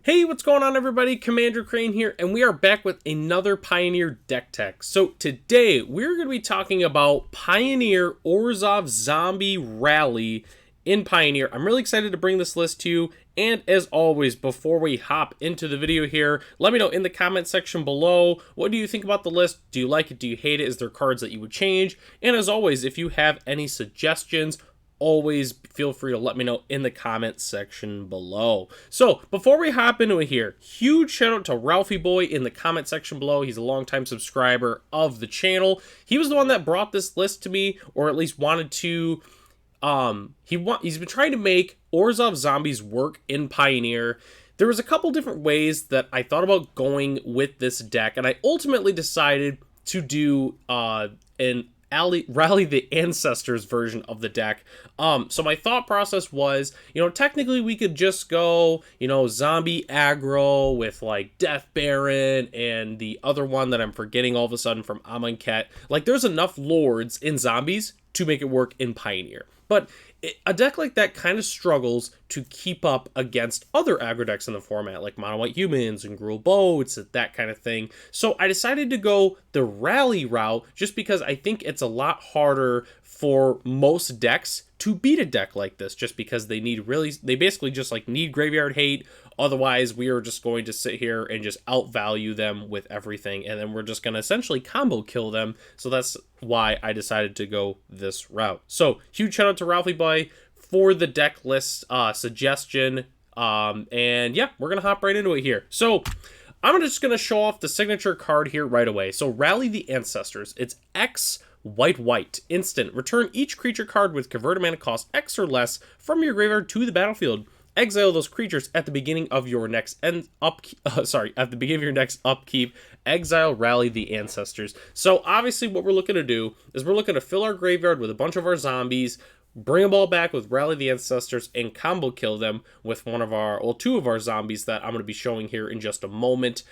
Hey, what's going on everybody? Commander Crane here, and we are back with another Pioneer deck tech. So today, we're going to be talking about Pioneer Orzhov Zombie Rally in Pioneer. I'm really excited to bring this list to you, and as always, before we hop into the video here, let me know in the comment section below, what do you think about the list? Do you like it? Do you hate it? Is there cards that you would change? And as always, if you have any suggestions, always feel free to let me know in the comment section below. So before we hop into it here, huge shout out to Ralphie Boy in the comment section below. He's a longtime subscriber of the channel. He was the one that brought this list to me, or at least wanted to. He's been trying to make Orzhov Zombies work in Pioneer. There was a couple different ways that I thought about going with this deck, and I ultimately decided to do an Rally the Ancestors version of the deck. So my thought process was, technically we could just go, zombie aggro with like Death Baron and the other one that I'm forgetting all of a sudden from Amonkhet. Like there's enough lords in zombies to make it work in Pioneer. But a deck like that kind of struggles to keep up against other aggro decks in the format, like Mono White Humans and Gruul Boats, that kind of thing. So I decided to go the rally route just because I think it's a lot harder for most decks to beat a deck like this, just because they basically just like need graveyard hate. Otherwise, we are just going to sit here and just outvalue them with everything, and then we're just going to essentially combo kill them. So that's why I decided to go this route. So huge shout out to Ralphie Boy for the deck list suggestion. And yeah, we're going to hop right into it here. So I'm just going to show off the signature card here right away. So Rally the Ancestors. It's X white instant. Return each creature card with converted mana cost X or less from your graveyard to the battlefield. Exile those creatures at the beginning of your next upkeep. Exile Rally the Ancestors. So obviously what we're looking to do is we're looking to fill our graveyard with a bunch of our zombies, bring them all back with Rally the Ancestors, and combo kill them with two of our zombies that I'm going to be showing here in just a moment,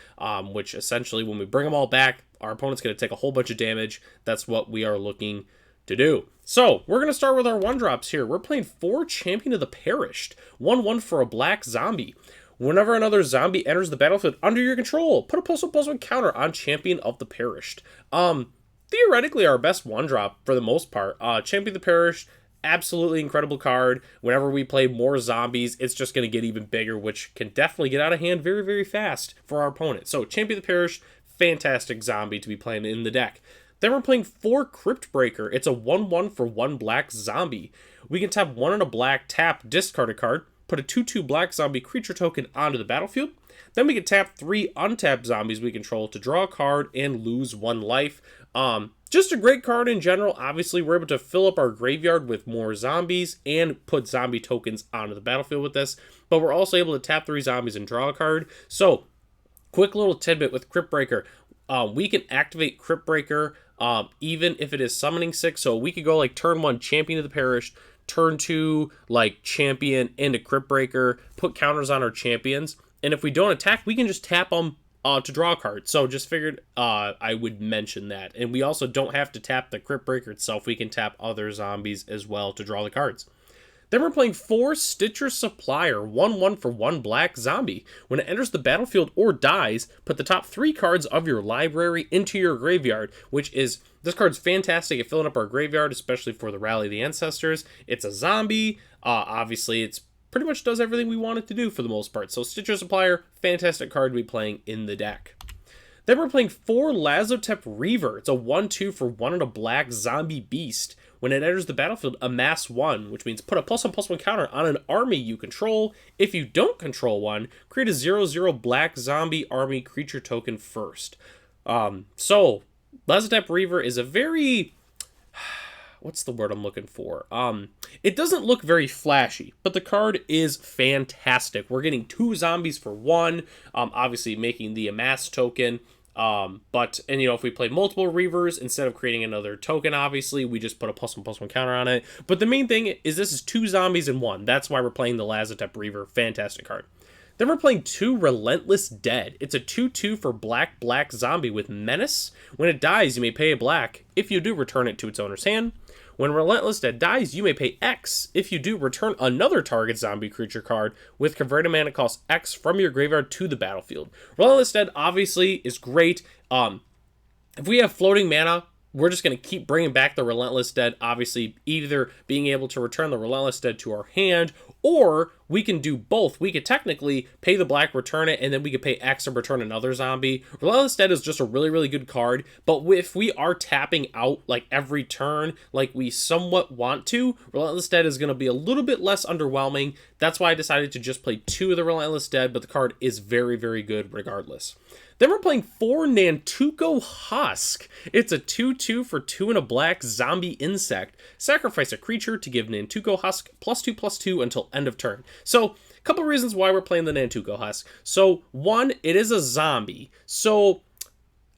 which essentially when we bring them all back, our opponent's going to take a whole bunch of damage. That's what we are looking to do. So we're going to start with our 1-drops here. We're playing 4 Champion of the Perished, 1/1 for a black zombie. Whenever another zombie enters the battlefield under your control, put a +1/+1 counter on Champion of the Perished. Theoretically our best 1-drop for the most part. Champion of the Perished, absolutely incredible card. Whenever we play more zombies, it's just going to get even bigger, which can definitely get out of hand very, very fast for our opponent. So Champion of the Perished, fantastic zombie to be playing in the deck. Then we're playing 4 Crypt Breaker. It's a 1/1 for 1 black zombie. We can tap 1 and a black, tap, discard a card, put a 2/2 black zombie creature token onto the battlefield. Then we can tap 3 untapped zombies we control to draw a card and lose 1 life. Just a great card in general. Obviously, we're able to fill up our graveyard with more zombies and put zombie tokens onto the battlefield with this. But we're also able to tap 3 zombies and draw a card. So, quick little tidbit with Crypt Breaker. We can activate Crypt Breaker even if it is summoning 6. So we could go like turn 1 Champion of the Perished, turn 2 like Champion into Crypt Breaker, put counters on our champions, and if we don't attack, we can just tap them to draw a card. So just figured I would mention that. And we also don't have to tap the Crypt Breaker itself. We can tap other zombies as well to draw the cards. Then we're playing 4 Stitcher Supplier, 1/1 for 1 black zombie. When it enters the battlefield or dies, put the top 3 cards of your library into your graveyard, this card's fantastic at filling up our graveyard, especially for the Rally the Ancestors. It's a zombie. Obviously, it's pretty much does everything we want it to do for the most part. So Stitcher Supplier, fantastic card to be playing in the deck. Then we're playing 4 Lazotep Reaver. It's a 1/2 for 1 and a black zombie beast. When it enters the battlefield, amass 1, which means put a +1/+1 counter on an army you control. If you don't control one, create a 0/0 black zombie army creature token first. So Lazotep Reaver is a very... what's the word I'm looking for? It doesn't look very flashy, but the card is fantastic. We're getting 2 zombies for 1, obviously making the amass token. If we play multiple Reavers, instead of creating another token, obviously, we just put a +1/+1 counter on it. But the main thing is this is 2 zombies in 1. That's why we're playing the Lazotep Reaver. Fantastic card. Then we're playing 2 Relentless Dead. It's a 2/2 for black zombie with menace. When it dies, you may pay a black. If you do, return it to its owner's hand. When Relentless Dead dies, you may pay X. If you do, return another target zombie creature card with converted mana cost X from your graveyard to the battlefield. Relentless Dead obviously is great. If we have floating mana, we're just going to keep bringing back the Relentless Dead, obviously either being able to return the Relentless Dead to our hand, or we can do both. We could technically pay the black, return it, and then we could pay X and return another zombie. Relentless Dead is just a really, really good card, but if we are tapping out like every turn like we somewhat want to, Relentless Dead is going to be a little bit less underwhelming. That's why I decided to just play 2 of the Relentless Dead, but the card is very, very good regardless. Then we're playing 4 Nantuko Husk. It's a 2/2 for 2 and a black zombie insect. Sacrifice a creature to give Nantuko Husk +2/+2 until end of turn. So, a couple reasons why we're playing the Nantuko Husk. So, one, it is a zombie. So,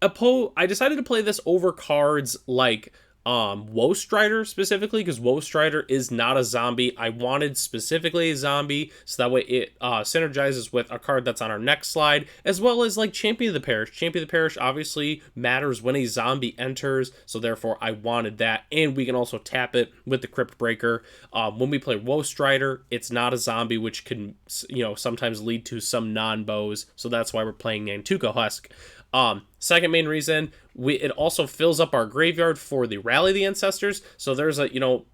I decided to play this over cards like Woe Strider specifically, because Woe Strider is not a zombie. I wanted specifically a zombie, so that way it synergizes with a card that's on our next slide, as well as like Champion of the Parish. Champion of the Parish obviously matters when a zombie enters, so therefore I wanted that, and we can also tap it with the Crypt Breaker. When we play Woe Strider, it's not a zombie, which can, sometimes lead to some non-bows, so that's why we're playing Nantuko Husk. Second main reason, it also fills up our graveyard for the Rally the Ancestors. So there's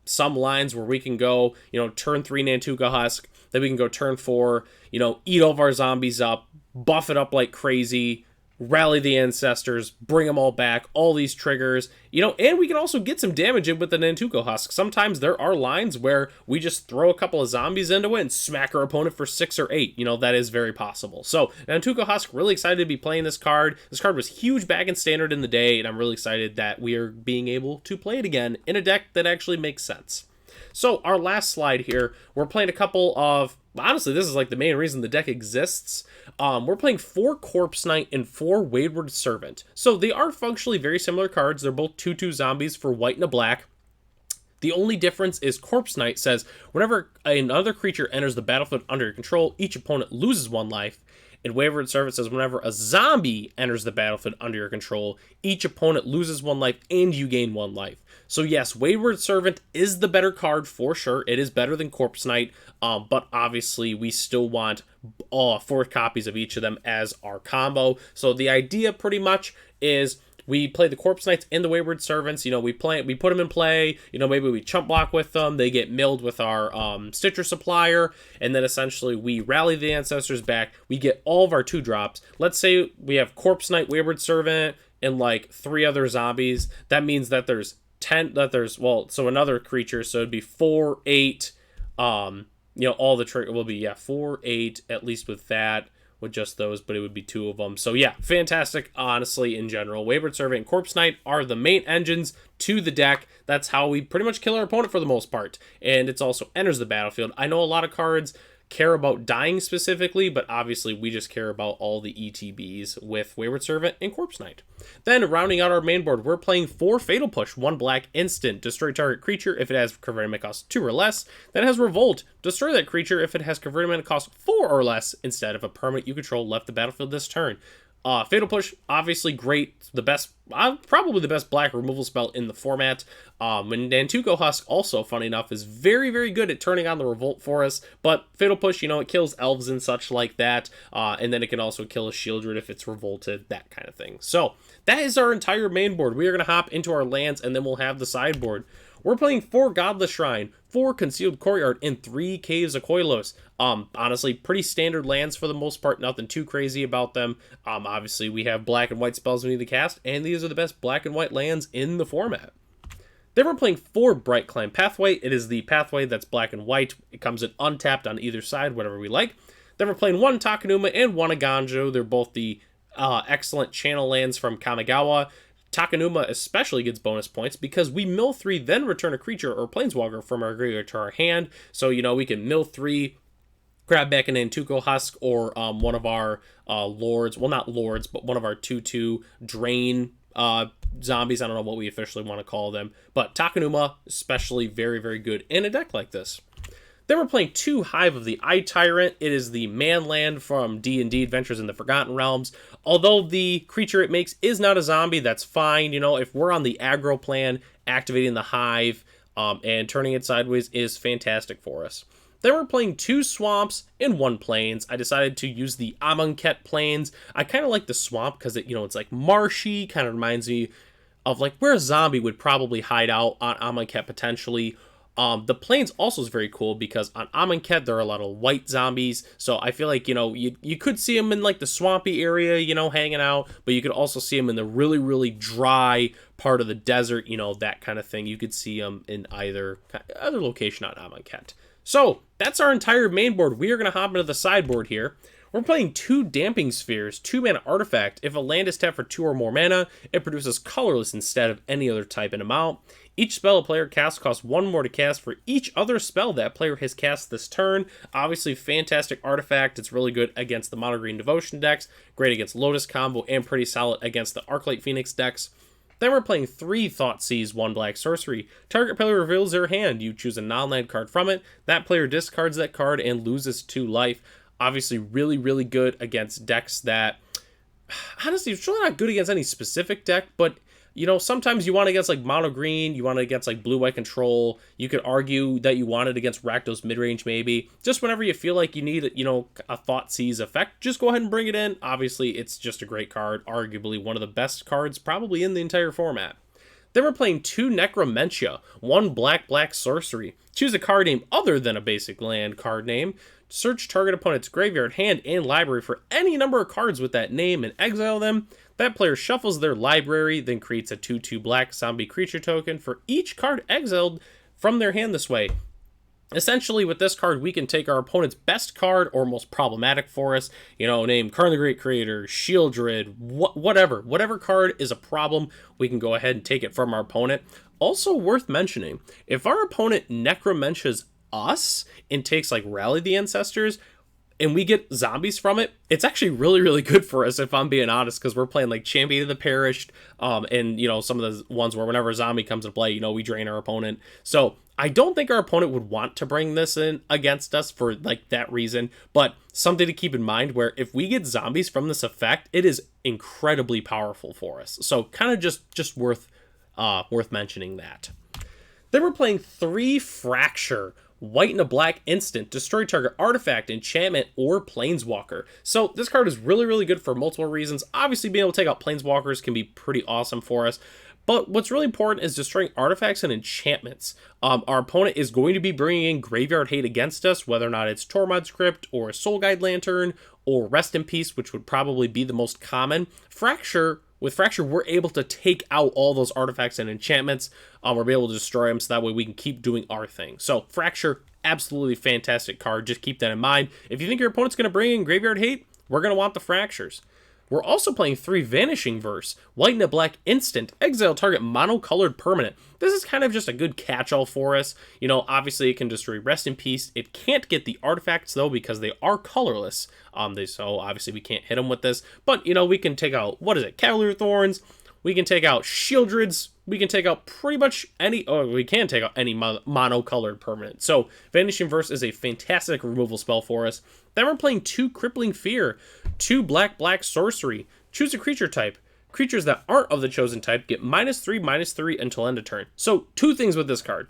some lines where we can go, turn 3 Nantuko Husk, then we can go turn 4, eat all of our zombies up, buff it up like crazy, Rally the Ancestors, bring them all back, all these triggers, and we can also get some damage in with the Nantuko Husk. Sometimes there are lines where we just throw a couple of zombies into it and smack our opponent for 6 or 8. That is very possible. So, Nantuko Husk, really excited to be playing this card. This card was huge back in Standard in the day, and I'm really excited that we are being able to play it again in a deck that actually makes sense. So, our last slide here, we're playing a couple of... Honestly, this is like the main reason the deck exists. We're playing 4 Corpse Knight and 4 Wayward Servant. So they are functionally very similar cards. They're both 2/2 zombies for white and a black. The only difference is Corpse Knight says, whenever another creature enters the battlefield under your control, each opponent loses 1 life. And Wayward Servant says, whenever a zombie enters the battlefield under your control, each opponent loses 1 life and you gain 1 life. So yes, Wayward Servant is the better card for sure. It is better than Corpse Knight, but obviously we still want 4 copies of each of them as our combo. So the idea pretty much is we play the Corpse Knights and the Wayward Servants. We put them in play. Maybe we chump block with them. They get milled with our Stitcher Supplier, and then essentially we rally the Ancestors back. We get all of our 2-drops. Let's say we have Corpse Knight, Wayward Servant, and like 3 other zombies. That means that there's 10. So another creature. So it'd be 4, 8. All the trigger will be 4, 8 at least with that. With just those, but it would be 2 of them. So yeah, fantastic, honestly, in general. Wayward Servant and Corpse Knight are the main engines to the deck. That's how we pretty much kill our opponent for the most part. And it's also enters the battlefield. I know a lot of cards care about dying specifically, but obviously we just care about all the ETBs with Wayward Servant and Corpse Knight. Then, rounding out our main board, we're playing 4 Fatal Push, 1 black instant. Destroy target creature if it has converted mana cost 2 or less. Then it has Revolt. Destroy that creature if it has converted mana cost 4 or less instead of a permanent you control left the battlefield this turn. Fatal Push, obviously great, the best, probably the best black removal spell in the format. And Nantuko Husk, also, funny enough, is very, very good at turning on the Revolt for us. But Fatal Push, it kills elves and such like that. And then it can also kill a Shieldred if it's revolted, that kind of thing. So, that is our entire main board. We are going to hop into our lands, and then we'll have the sideboard. We're playing 4 Godless Shrine, 4 Concealed Courtyard, and 3 Caves of Koilos. Honestly, pretty standard lands for the most part, nothing too crazy about them. Obviously, we have black and white spells we need to cast, and these are the best black and white lands in the format. Then we're playing 4 Bright Climb Pathway. It is the pathway that's black and white. It comes in untapped on either side, whatever we like. Then we're playing 1 Takenuma and 1 Aganjo. They're both the excellent channel lands from Kamigawa. Takenuma especially gets bonus points because we mill 3, then return a creature or planeswalker from our graveyard to our hand. So, we can mill 3, grab back an Nantuko Husk, or one of our lords. Well, not lords, but one of our 2/2 drain zombies. I don't know what we officially want to call them. But Takenuma, especially very, very good in a deck like this. Then we're playing 2 Hive of the Eye Tyrant. It is the man land from D&D Adventures in the Forgotten Realms. Although the creature it makes is not a zombie, that's fine. If we're on the aggro plan, activating the Hive and turning it sideways is fantastic for us. Then we're playing 2 swamps and 1 plains. I decided to use the Amonkhet plains. I kind of like the swamp because it's like marshy, kind of reminds me of like where a zombie would probably hide out on Amonkhet potentially. The plains also is very cool because on Amonkhet there are a lot of white zombies, so I feel like, you could see them in like the swampy area, hanging out, but you could also see them in the really, really dry part of the desert, that kind of thing. You could see them in either location on Amonkhet. So that's our entire main board. We are going to hop into the sideboard here. We're playing 2 Damping Spheres, 2-mana artifact. If a land is tapped for 2 or more mana, it produces colorless instead of any other type and amount. Each spell a player casts costs 1 more to cast for each other spell that player has cast this turn. Obviously, fantastic artifact. It's really good against the Mono Green Devotion decks, great against Lotus Combo, and pretty solid against the Arclight Phoenix decks. Then we're playing 3 Thoughtseize, 1 black sorcery. Target player reveals their hand. You choose a non-land card from it. That player discards that card and loses 2 life. Obviously, really, really good against decks that, honestly, it's really not good against any specific deck, but, sometimes you want it against, like, mono green, you want it against, like, blue-white control. You could argue that you want it against Rakdos midrange, maybe. Just whenever you feel like you need, a Thoughtseize effect, just go ahead and bring it in. Obviously, it's just a great card, arguably one of the best cards probably in the entire format. Then we're playing 2 Necromentia, 1 black sorcery. Choose a card name other than a basic land card name. Search target opponent's graveyard, hand, and library for any number of cards with that name and exile them. That player shuffles their library, then creates a 2/2 black zombie creature token for each card exiled from their hand this way. Essentially, with this card, we can take our opponent's best card or most problematic for us, name Karn the Great Creator, Shieldred, whatever card is a problem, we can go ahead and take it from our opponent. Also worth mentioning, if our opponent Necromentias us and takes like Rally the Ancestors and we get zombies from it, it's actually really, really good for us, if I'm being honest, because we're playing like Champion of the Perished, and some of the ones where whenever a zombie comes into play, we drain our opponent. So I don't think our opponent would want to bring this in against us for like that reason, but something to keep in mind where if we get zombies from this effect, it is incredibly powerful for us. So kind of just worth mentioning that. Then we're playing 3 Fracture, white and a black instant, destroy target artifact, enchantment, or planeswalker. So this card is really, really good for multiple reasons. Obviously, being able to take out planeswalkers can be pretty awesome for us. But what's really important is destroying artifacts and enchantments. Our opponent is going to be bringing in Graveyard Hate against us, whether or not it's Tormod's Crypt or a Soul Guide Lantern or Rest in Peace, which would probably be the most common. With Fracture, we're able to take out all those artifacts and enchantments. We're able to destroy them, so that way we can keep doing our thing. So Fracture, absolutely fantastic card. Just keep that in mind. If you think your opponent's going to bring in Graveyard Hate, we're going to want the Fractures. We're also playing 3 Vanishing Verse, white and a black instant, exile target monocolored permanent. This is kind of just a good catch-all for us. Obviously it can destroy Rest in Peace. It can't get the artifacts though because they are colorless. So obviously we can't hit them with this. But we can take out, Cavalier Thorns. We can take out Shieldreds. We can take out pretty much any, we can take out any monocolored permanent. So Vanishing Verse is a fantastic removal spell for us. Then we're playing 2 Crippling Fear, 2 black sorcery. Choose a creature type. Creatures that aren't of the chosen type get -3/-3 until end of turn. So 2 things with this card.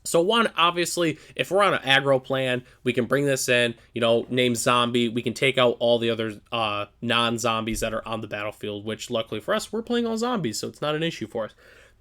So 1, obviously, if we're on an aggro plan, we can bring this in, name zombie. We can take out all the other non-zombies that are on the battlefield, which luckily for us, we're playing all zombies, so it's not an issue for us.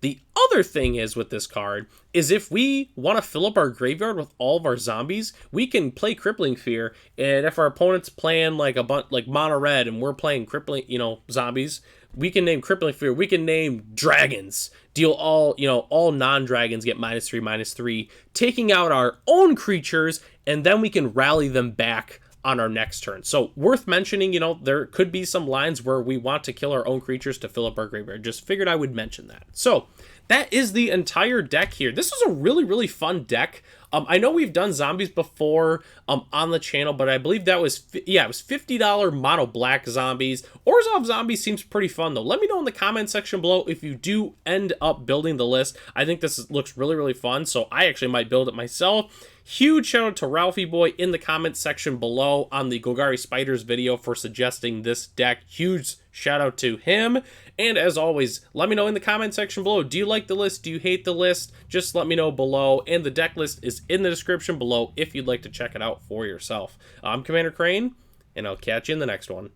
The other thing is with this card is if we want to fill up our graveyard with all of our zombies, we can play Crippling Fear, and if our opponent's playing like a bunch like mono red and we're playing crippling, zombies, we can name Crippling Fear. We can name dragons. Deal all non-dragons get -3/-3, taking out our own creatures, and then we can rally them back on our next turn. So worth mentioning, there could be some lines where we want to kill our own creatures to fill up our graveyard. Just figured I would mention that. So that is the entire deck here. This is a really, really fun deck. I know we've done zombies before on the channel, but I believe that was, it was $50 mono black zombies. Orzhov zombies seems pretty fun though. Let me know in the comment section below if you do end up building the list. I think this looks really, really fun, so I actually might build it myself. Huge shout out to Ralphie Boy in the comments section below on the Golgari Spiders video for suggesting this deck. Huge shout out to him. And as always, let me know in the comment section below. Do you like the list? Do you hate the list? Just let me know below. And the deck list is in the description below if you'd like to check it out for yourself. I'm Commander Crane, and I'll catch you in the next one.